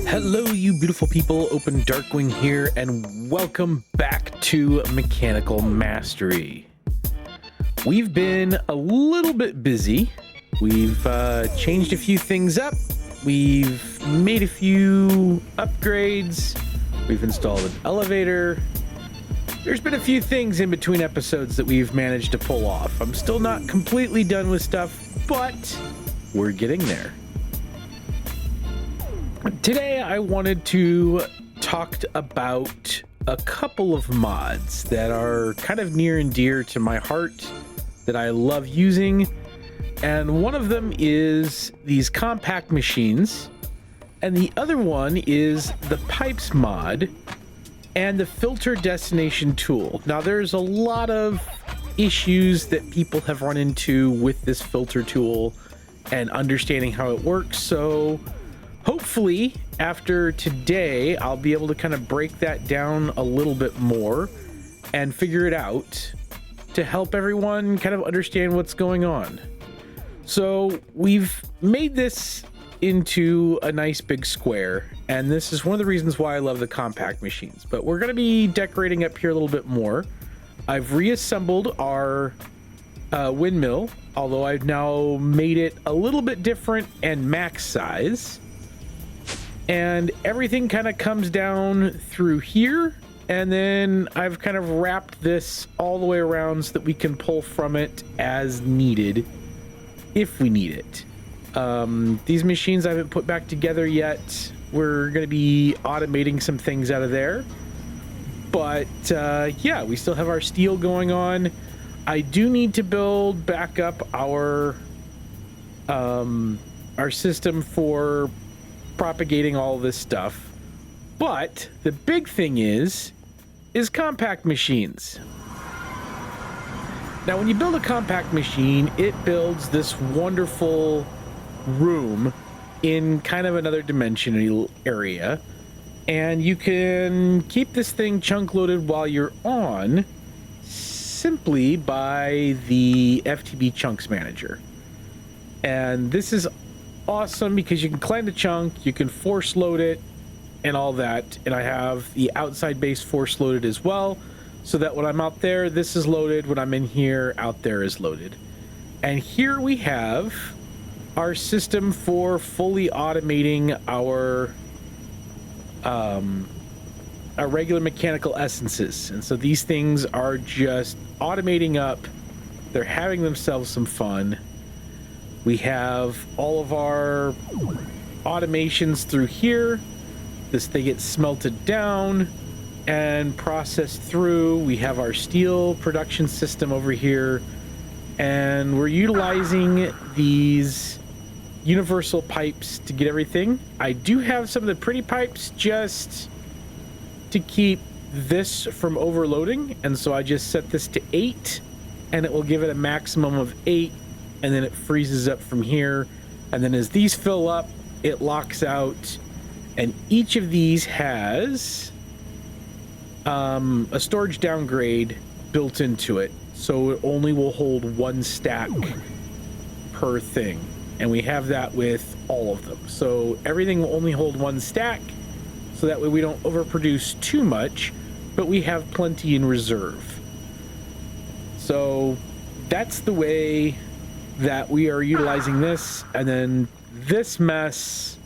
Hello, you beautiful people. OpenDarkwing here, and welcome back to Mechanical Mastery. We've been a little bit busy. We've changed a few things up. We've made a few upgrades. We've installed an elevator. There's been a few things in between episodes that we've managed to pull off. I'm still not completely done with stuff, but we're getting there. Today I wanted to talk about a couple of mods that are kind of near and dear to my heart that I love using, and one of them is these compact machines, and the other one is the PIPEZ mod and the filter destination tool. Now there's a lot of issues that people have run into with this filter tool and understanding how it works, so hopefully after today I'll be able to kind of break that down a little bit more and figure it out to help everyone kind of understand what's going on. So we've made this into a nice big square, and this is one of the reasons why I love the compact machines, but we're going to be decorating up here a little bit more. I've reassembled our windmill, although I've now made it a little bit different and max size. And everything kind of comes down through here, and then I've kind of wrapped this all the way around so that we can pull from it as needed if we need it. These machines I haven't put back together yet. We're going to be automating some things out of there, but yeah, we still have our steel going on. I do need to build back up our system for propagating all this stuff, but the big thing is compact machines. Now when you build a compact machine, it builds this wonderful room in kind of another dimensional area, and you can keep this thing chunk loaded while you're on simply by the FTB chunks manager. And this is awesome because you can climb the chunk, you can force load it and all that, and I have the outside base force loaded as well, so that when I'm out there this is loaded, when I'm in here out there is loaded. And here we have our system for fully automating our regular mechanical essences, and so these things are just automating up. They're having themselves some fun. We have all of our automations through here. They get smelted down and processed through. We have our steel production system over here, and we're utilizing these universal pipes to get everything. I do have some of the pretty pipes just to keep this from overloading, and so I just set this to 8, and it will give it a maximum of 8. And then it freezes up from here, and then as these fill up it locks out, and each of these has a storage downgrade built into it, so it only will hold 1 stack per thing, and we have that with all of them, so everything will only hold 1 stack, so that way we don't overproduce too much, but we have plenty in reserve. So that's the way that we are utilizing this. And then this mess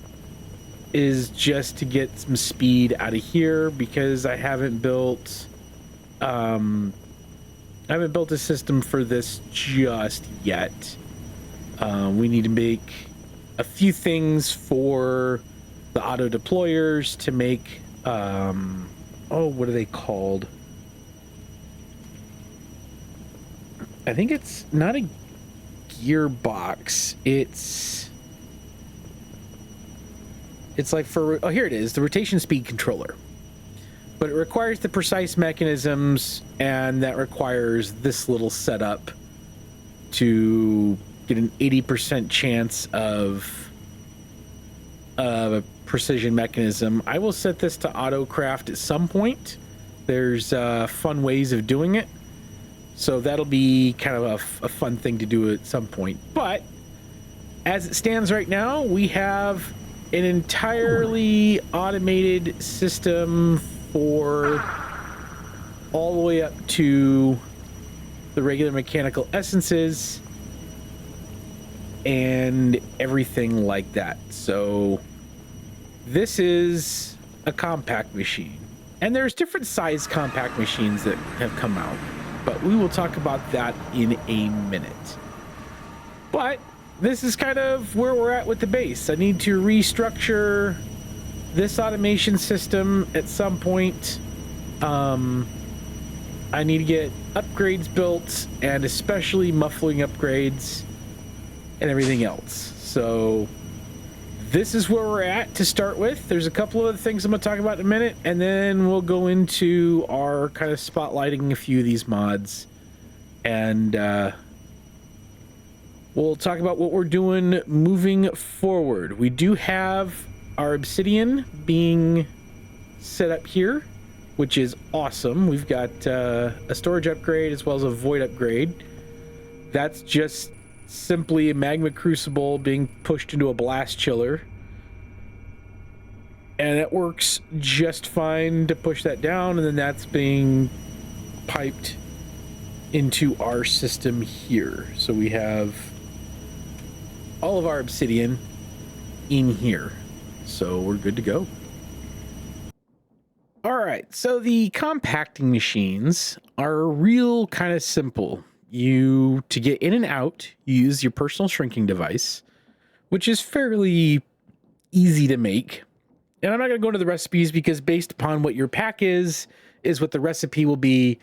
is just to get some speed out of here, because I haven't built a system for this just yet. We need to make a few things for the auto deployers to make oh, what are they called? I think it's not a gearbox, it's like for, oh, here it is, the rotation speed controller, but it requires the precise mechanisms, and that requires this little setup to get an 80% chance of a precision mechanism. I will set this to autocraft at some point, There's fun ways of doing it. So that'll be kind of a fun thing to do at some point. But as it stands right now, we have an entirely automated system for all the way up to the regular mechanical essences and everything like that. So this is a compact machine, and there's different size compact machines that have come out, but we will talk about that in a minute. But this is kind of where we're at with the base. I need to restructure this automation system at some point. I need to get upgrades built, and especially muffling upgrades and everything else. So this is where we're at to start with. There's a couple of other things I'm going to talk about in a minute, and then we'll go into our kind of spotlighting a few of these mods, and we'll talk about what we're doing moving forward. We do have our obsidian being set up here, which is awesome. We've got a storage upgrade as well as a void upgrade. That's just simply a magma crucible being pushed into a blast chiller, and it works just fine to push that down, and then that's being piped into our system here. So we have all of our obsidian in here, so we're good to go. All right, so the compacting machines are real kind of simple. To get in and out, you use your personal shrinking device, which is fairly easy to make. And I'm not going to go into the recipes because based upon what your pack is what the recipe will be.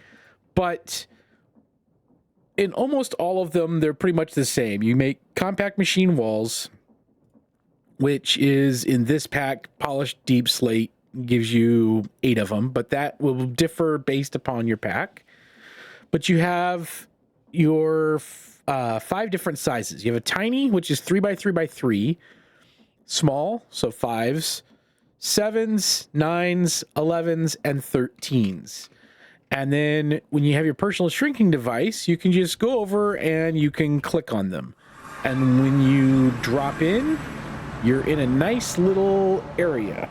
But in almost all of them, they're pretty much the same. You make compact machine walls, which is in this pack, polished deep slate, gives you 8 of them, but that will differ based upon your pack. But you have your 5 different sizes. You have a tiny, which is 3x3x3, small, so 5s, 7s, 9s, 11s, and 13s. And then when you have your personal shrinking device, you can just go over and you can click on them. And when you drop in, you're in a nice little area.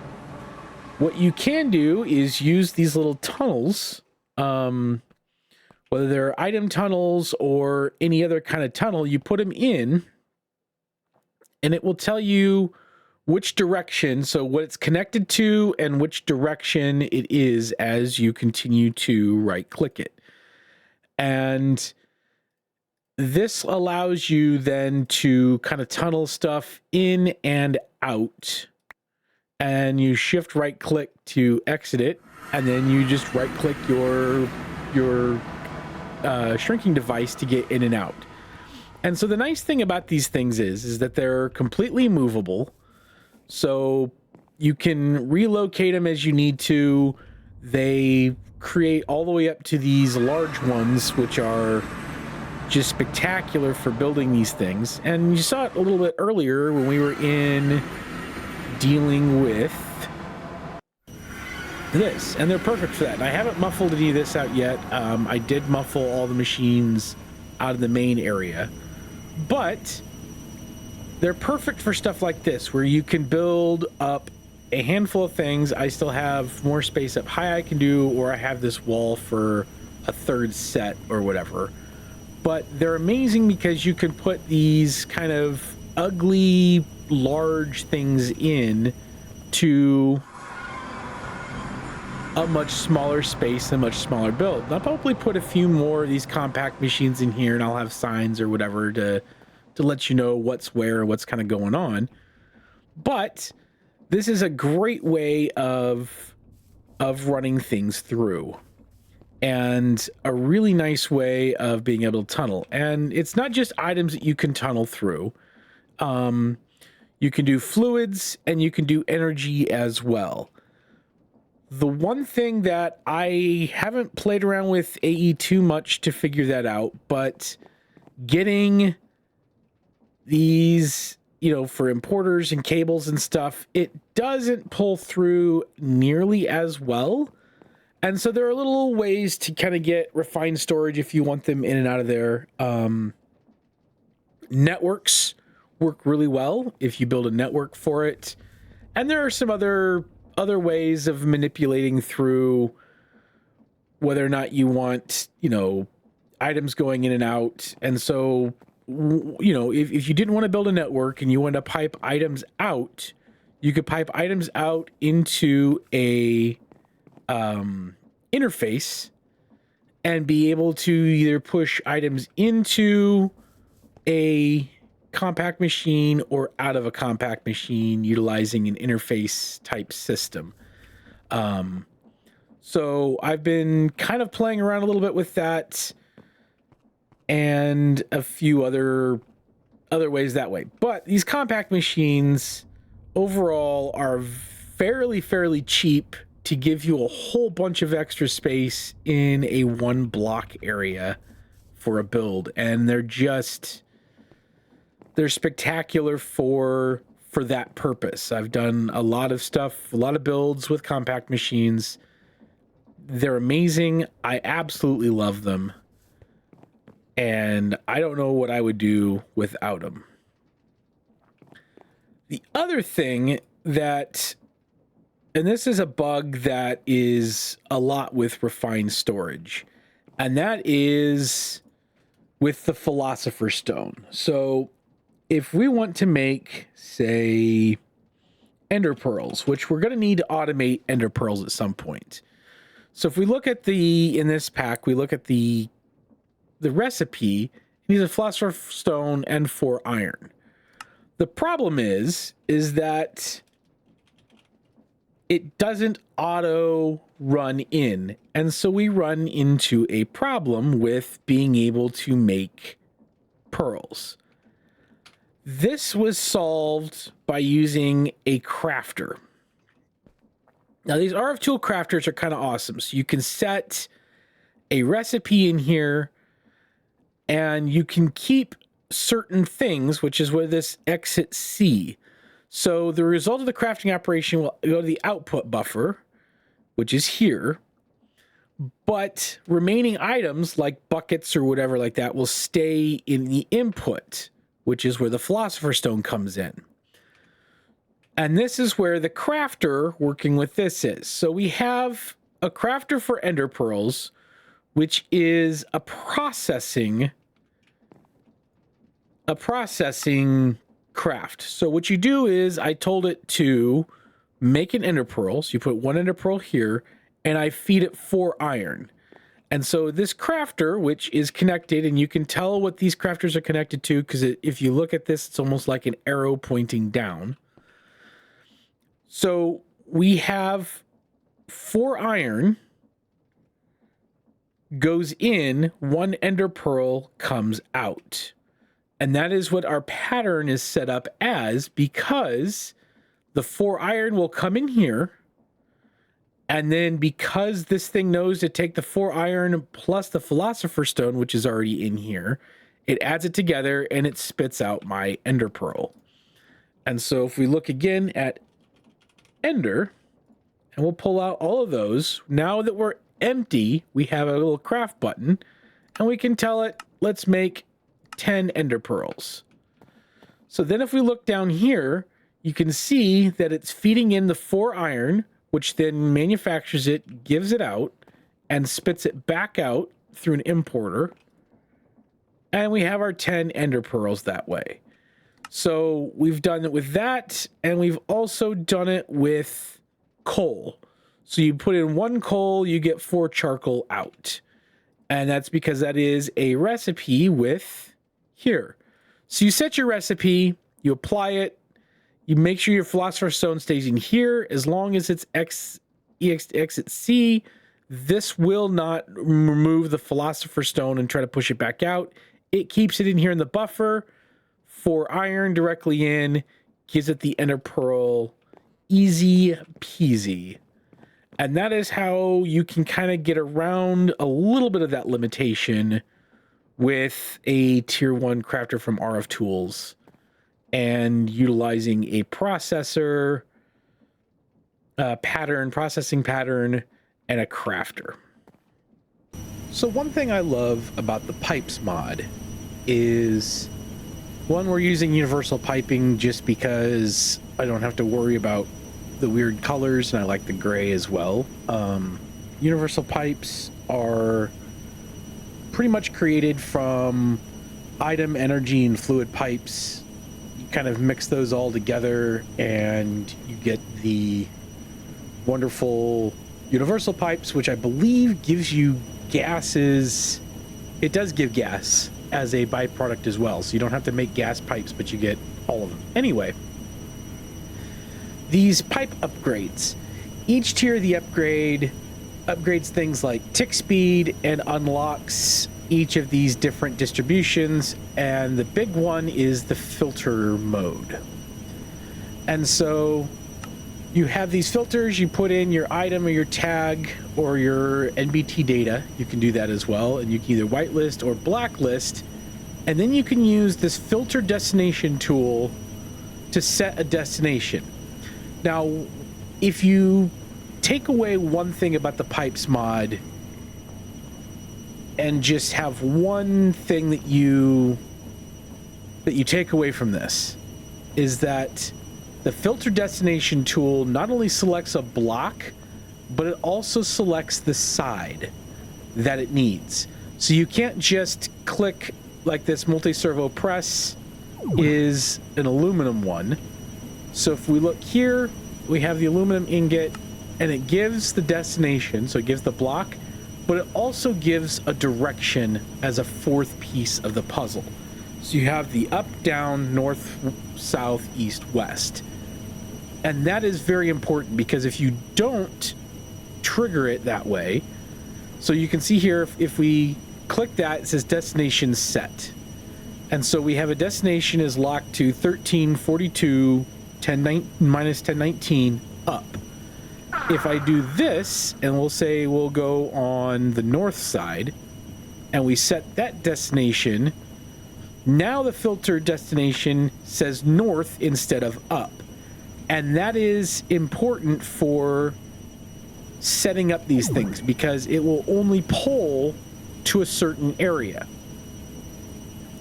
What you can do is use these little tunnels, whether they're item tunnels or any other kind of tunnel, you put them in, and it will tell you which direction, so what it's connected to and which direction it is as you continue to right-click it. And this allows you then to kind of tunnel stuff in and out. And you shift right-click to exit it, and then you just right-click your shrinking device to get in and out. And so the nice thing about these things is that they're completely movable, so you can relocate them as you need to. They create all the way up to these large ones, which are just spectacular for building these things. And you saw it a little bit earlier when we were dealing with this, and they're perfect for that. And I haven't muffled any of this out yet. I did muffle all the machines out of the main area, but they're perfect for stuff like this, where you can build up a handful of things. I still have more space up high I can do, or I have this wall for a 3rd set or whatever. But they're amazing because you can put these kind of ugly large things in to a much smaller space and much smaller build. I'll probably put a few more of these compact machines in here, and I'll have signs or whatever to let you know what's where, what's kind of going on. But this is a great way of running things through, and a really nice way of being able to tunnel. And it's not just items that you can tunnel through. You can do fluids, and you can do energy as well. The one thing that I haven't played around with AE too much to figure that out, but getting these, for importers and cables and stuff, it doesn't pull through nearly as well And so there are little ways to kind of get refined storage if you want them in and out of there. Networks work really well if you build a network for it. And there are some other ways of manipulating through whether or not you want, items going in and out. And so, if you didn't want to build a network and you want to pipe items out, you could pipe items out into a interface and be able to either push items into a compact machine or out of a compact machine utilizing an interface type system. So I've been kind of playing around a little bit with that and a few other ways that way. But these compact machines overall are fairly cheap to give you a whole bunch of extra space in a one block area for a build. And they're spectacular for that purpose. I've done a lot of stuff, a lot of builds with compact machines. They're amazing. I absolutely love them. And I don't know what I would do without them. The other thing that, and this is a bug that is a lot with refined storage, and that is with the Philosopher's Stone. So if we want to make, say, ender pearls, which we're going to need to automate ender pearls at some point. So if we look at in this pack, we look at the recipe, it needs a Philosopher's Stone and 4 iron. The problem is that it doesn't auto run in. And so we run into a problem with being able to make pearls. This was solved by using a crafter. Now, these RF tool crafters are kind of awesome. So you can set a recipe in here and you can keep certain things, which is where this exit C. So the result of the crafting operation will go to the output buffer, which is here. But remaining items like buckets or whatever like that will stay in the input, which is where the Philosopher's Stone comes in. And this is where the crafter working with this is. So we have a crafter for ender pearls, which is a processing craft. So what you do is I told it to make an ender pearl. So you put 1 ender pearl here and I feed it 4 iron. And so this crafter, which is connected, and you can tell what these crafters are connected to because if you look at this, it's almost like an arrow pointing down. So we have 4 iron goes in, 1 ender pearl comes out. And that is what our pattern is set up as, because the 4 iron will come in here. And then because this thing knows to take the 4 iron plus the Philosopher's Stone, which is already in here, it adds it together and it spits out my ender pearl. And so if we look again at ender, and we'll pull out all of those. Now that we're empty, we have a little craft button, and we can tell it, let's make 10 ender pearls. So then if we look down here, you can see that it's feeding in the 4 iron, which then manufactures it, gives it out, and spits it back out through an importer. And we have our 10 ender pearls that way. So we've done it with that, and we've also done it with coal. So you put in 1 coal, you get 4 charcoal out. And that's because that is a recipe with here. So you set your recipe, you apply it, you make sure your Philosopher's Stone stays in here. As long as it's exit C, this will not remove the Philosopher's Stone and try to push it back out. It keeps it in here in the buffer. 4 iron directly in, gives it the ender pearl, easy peasy. And that is how you can kind of get around a little bit of that limitation with a tier 1 crafter from RF Tools and utilizing a processor processing pattern and a crafter. So one thing I love about the pipes mod is, one, we're using universal piping just because I don't have to worry about the weird colors, and I like the gray as well. Universal pipes are pretty much created from item, energy, and fluid pipes. You kind of mix those all together and you get the wonderful universal pipes, which I believe gives you gases. It does give gas as a byproduct as well, so you don't have to make gas pipes, but you get all of them. Anyway, these pipe upgrades, each tier of the upgrade upgrades things like tick speed and unlocks each of these different distributions, and the big one is the filter mode. And so you have these filters, you put in your item or your tag or your NBT data. You can do that as well, and you can either whitelist or blacklist, and then you can use this filter destination tool to set a destination. Now, if you take away one thing about the pipes mod and just have one thing that you take away from this, is that the filter destination tool not only selects a block, but it also selects the side that it needs. So you can't just click like this. Multi-servo press is an aluminum one. So if we look here, we have the aluminum ingot, and it gives the destination, so it gives the block, but it also gives a direction as a fourth piece of the puzzle. So you have the up, down, north, south, east, west. And that is very important, because if you don't trigger it that way, so you can see here, if we click that, it says destination set. And so we have a destination is locked to 1342 minus 1019 up. If I do this, and we'll say we'll go on the north side, and we set that destination, now the filter destination says north instead of up. And that is important for setting up these things, because it will only pull to a certain area,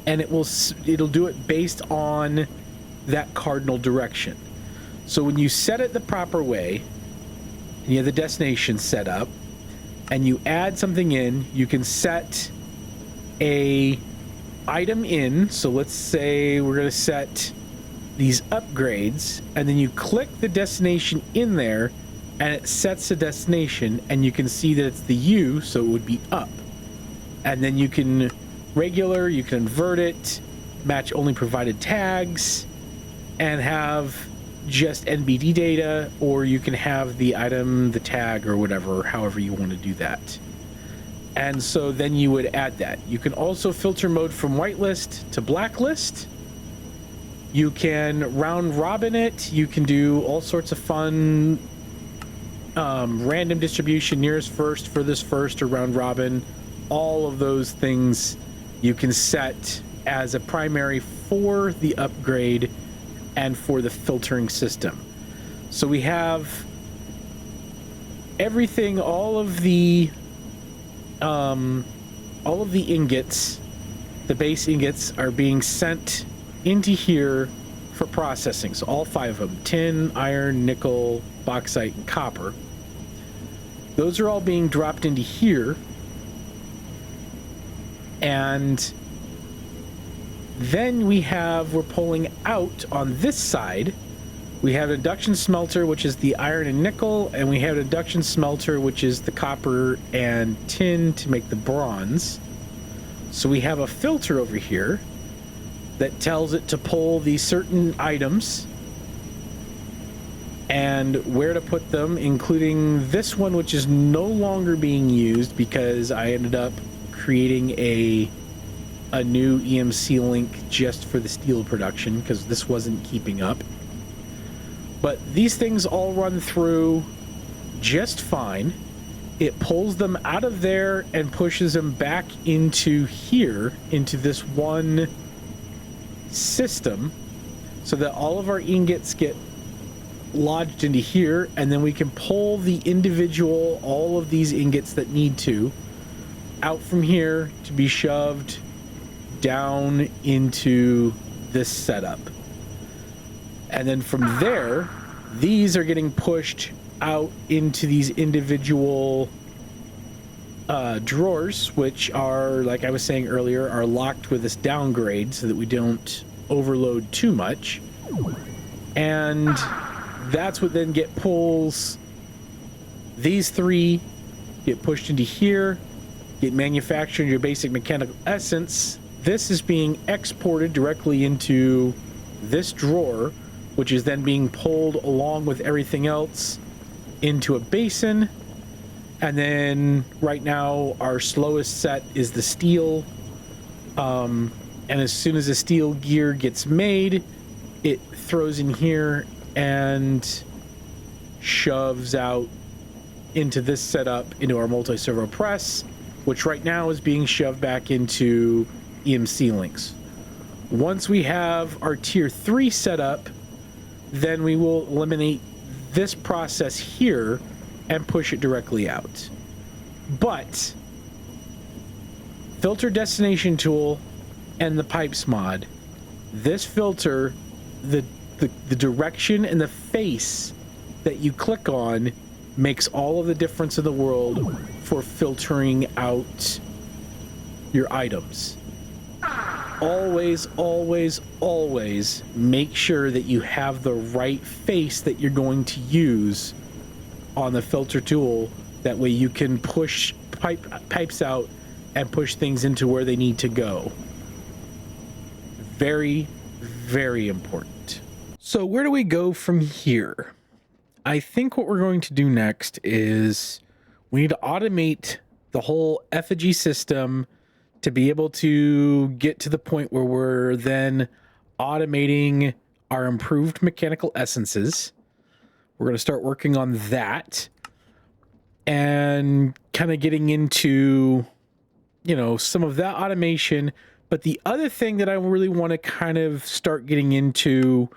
and it'll do it based on that cardinal direction. So when you set it the proper way, and you have the destination set up, and you add something in, you can set a item in. So let's say we're going to set these upgrades, and then you click the destination in there, and it sets the destination, and you can see that it's the U, so it would be up. And then you can you can invert it, match only provided tags, and have just NBD data, or you can have the item, the tag, or whatever, however you want to do that. And so then you would add that. You can also filter mode from whitelist to blacklist. You can round robin it. You can do all sorts of fun random distribution, nearest first, furthest first, or round robin. All of those things you can set as a primary for the upgrade and for the filtering system. So we have everything, all of the ingots, the base ingots, are being sent into here for processing. So all 5 of them: tin, iron, nickel, bauxite, and copper. Those are all being dropped into here. And then we're pulling out on this side. We have an induction smelter, which is the iron and nickel, and we have an induction smelter, which is the copper and tin to make the bronze. So we have a filter over here that tells it to pull these certain items and where to put them, including this one, which is no longer being used because I ended up creating a new EMC link just for the steel production, because this wasn't keeping up. But these things all run through just fine. It pulls them out of there and pushes them back into here, into this one system, so that all of our ingots get lodged into here, and then we can pull the individual, all of these ingots that need to, out from here to be shoved down into this setup. And then from there, these are getting pushed out into these individual drawers, which are, like I was saying earlier, are locked with this downgrade so that we don't overload too much. And that's what then pulls these three, get pushed into here, get manufactured your basic mechanical essence. This is being exported directly into this drawer, which is then being pulled along with everything else into a basin. And then right now our slowest set is the steel. And as soon as the steel gear gets made, it throws in here and shoves out into this setup into our multi-servo press, which right now is being shoved back into EMC links. Once we have our tier 3 set up, then we will eliminate this process here and push it directly out. But filter destination tool and the pipes mod, this filter, the direction and the face that you click on makes all of the difference in the world for filtering out your items. Always, always, always make sure that you have the right face that you're going to use on the filter tool. That way you can push pipes out and push things into where they need to go. Very, very important. So where do we go from here? I think what we're going to do next is we need to automate the whole effigy system to be able to get to the point where we're then automating our improved mechanical essences. We're going to start working on that and kind of getting into, you know, some of that automation. But the other thing that I really want to kind of start getting into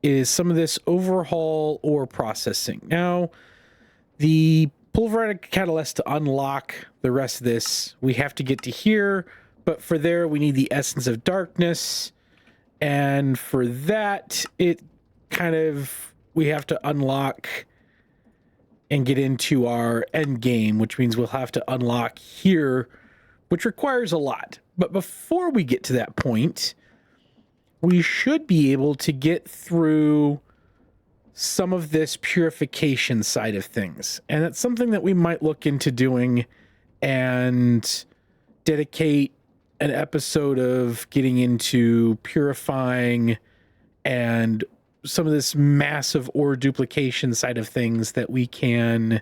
is some of this overhaul or processing. Now, the pulveritic catalyst to unlock the rest of this, we have to get to here, but for there we need the essence of darkness, and for that it kind of, we have to unlock and get into our end game, which means we'll have to unlock here, which requires a lot. But before we get to that point, we should be able to get through some of this purification side of things. And that's something that we might look into doing and dedicate an episode of getting into purifying and some of this massive ore duplication side of things that we can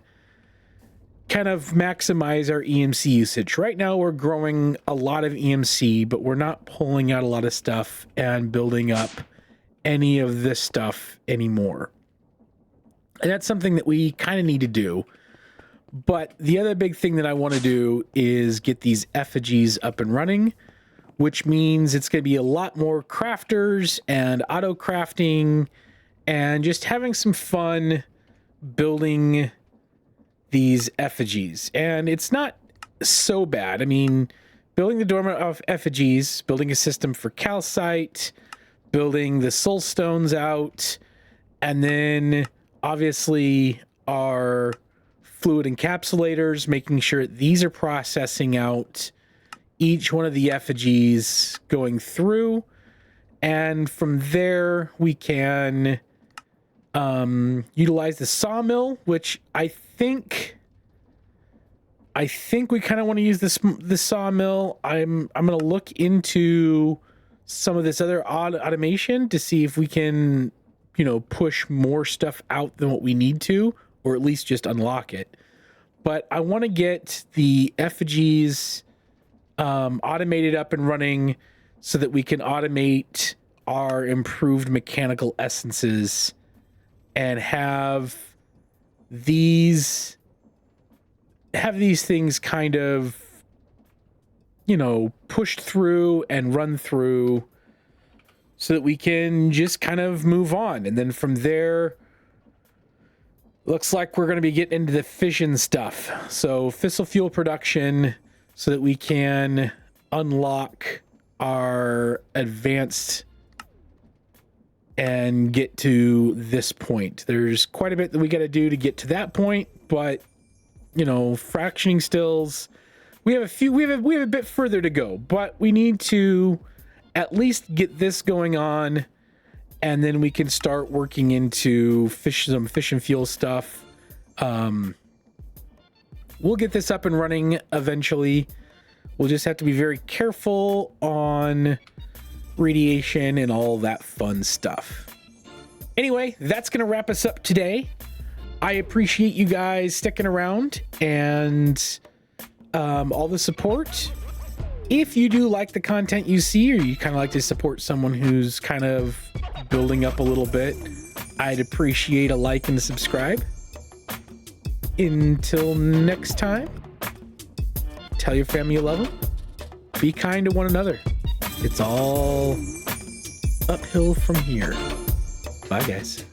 kind of maximize our EMC usage. Right now we're growing a lot of EMC, but we're not pulling out a lot of stuff and building up any of this stuff anymore. And that's something that we kind of need to do. But the other big thing that I want to do is get these effigies up and running, which means it's going to be a lot more crafters and auto crafting and just having some fun building these effigies. And it's not so bad. I mean, building the dormant of effigies, building a system for calcite, building the soul stones out, and then obviously our fluid encapsulators, making sure these are processing out each one of the effigies going through. And from there we can utilize the sawmill, which I think we kind of want to use this sawmill. I'm going to look into some of this other automation to see if we can, you know, push more stuff out than what we need to, or at least just unlock it. But I want to get the effigies automated up and running so that we can automate our improved mechanical essences and have these things kind of, you know, pushed through and run through so that we can just kind of move on. And then from there, Looks like we're going to be getting into the fission stuff. So fissile fuel production so that we can unlock our advanced and get to this point. There's quite a bit that we got to do to get to that point, but you know, fractioning stills, we have a bit further to go, but we need to at least get this going on, and then we can start working into some fish and fuel stuff. We'll get this up and running eventually. We'll just have to be very careful on radiation and all that fun stuff. Anyway, that's going to wrap us up today. I appreciate you guys sticking around and all the support. If you do like the content you see, or you kind of like to support someone who's kind of building up a little bit, I'd appreciate a like and a subscribe. Until next time, tell your family you love them. Be kind to one another. It's all uphill from here. Bye, guys.